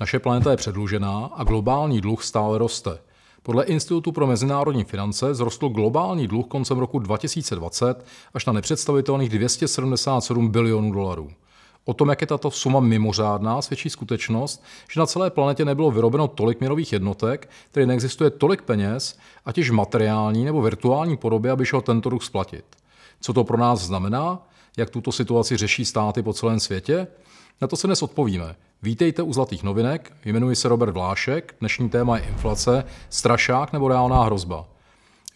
Naše planeta je předlužená a globální dluh stále roste. Podle Institutu pro mezinárodní finance vzrostl globální dluh koncem roku 2020 až na nepředstavitelných 277 bilionů dolarů. O tom, jak je tato suma mimořádná, svědčí skutečnost, že na celé planetě nebylo vyrobeno tolik měnových jednotek, tedy neexistuje tolik peněz, ať již v materiální nebo virtuální podobě, aby šel tento dluh splatit. Co to pro nás znamená? Jak tuto situaci řeší státy po celém světě? Na to se dnes odpovíme. Vítejte u Zlatých novinek, jmenuji se Robert Vlášek, dnešní téma je inflace, strašák nebo reálná hrozba.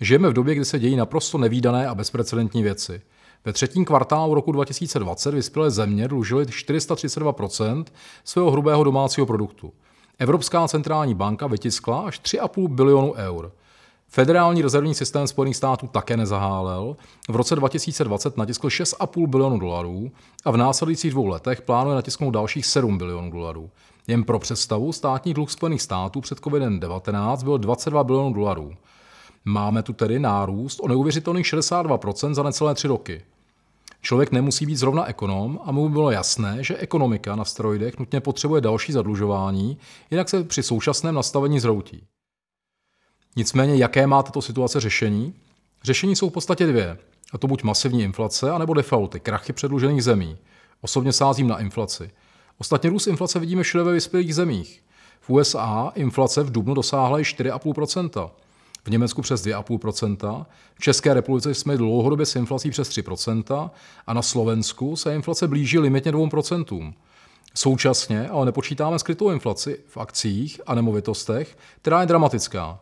Žijeme v době, kdy se dějí naprosto nevídané a bezprecedentní věci. Ve třetím kvartálu roku 2020 vyspělé země dlužily 432% svého hrubého domácího produktu. Evropská centrální banka vytiskla až 3,5 bilionu eur. Federální rezervní systém Spojených států také nezahálel. V roce 2020 natiskl 6,5 bilionu dolarů a v následujících 2 letech plánuje natisknout dalších 7 bilionů dolarů. Jen pro představu, státní dluh Spojených států před COVID-19 byl 22 bilionů dolarů. Máme tu tedy nárůst o neuvěřitelných 62% za necelé 3 roky. Člověk nemusí být zrovna ekonom a mu bylo jasné, že ekonomika na steroidech nutně potřebuje další zadlužování, jinak se při současném nastavení zroutí. Nicméně, jaké má tato situace řešení? Řešení jsou v podstatě 2, a to buď masivní inflace, anebo defaulty, krachy předlužených zemí. Osobně sázím na inflaci. Ostatně růst inflace vidíme všude ve vyspělých zemích. V USA inflace v dubnu dosáhla i 4,5%, v Německu přes 2,5%, v České republice jsme dlouhodobě s inflací přes 3% a na Slovensku se inflace blíží limitně 2%. Současně ale nepočítáme skrytou inflaci v akcích a nemovitostech, která je dramatická.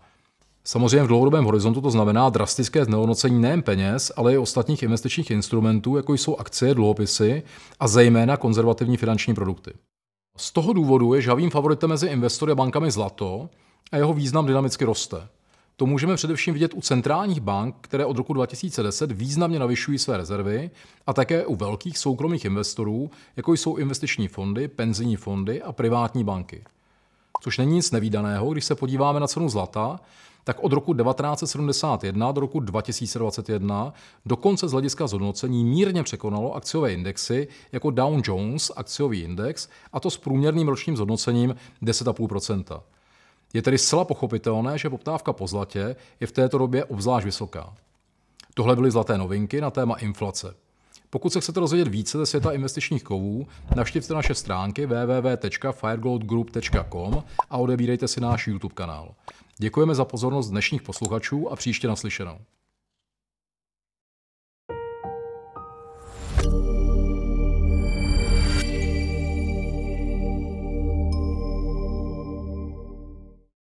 Samozřejmě v dlouhodobém horizontu to znamená drastické znehodnocení nejen peněz, ale i ostatních investičních instrumentů, jako jsou akcie, dluhopisy a zejména konzervativní finanční produkty. Z toho důvodu je žhavým favoritem mezi investory a bankami zlato a jeho význam dynamicky roste. To můžeme především vidět u centrálních bank, které od roku 2010 významně navyšují své rezervy, a také u velkých soukromých investorů, jako jsou investiční fondy, penzijní fondy a privátní banky. Což není nic nevídaného, když se podíváme na cenu zlata, tak od roku 1971 do roku 2021 dokonce z hlediska zhodnocení mírně překonalo akciové indexy jako Dow Jones akciový index, a to s průměrným ročním zhodnocením 10,5%. Je tedy zcela pochopitelné, že poptávka po zlatě je v této době obzvlášť vysoká. Tohle byly zlaté novinky na téma inflace. Pokud se chcete dozvědět více ze světa investičních kovů, navštivte naše stránky www.firegoldgroup.com a odebírejte si náš YouTube kanál. Děkujeme za pozornost dnešních posluchačů a příště naslyšenou.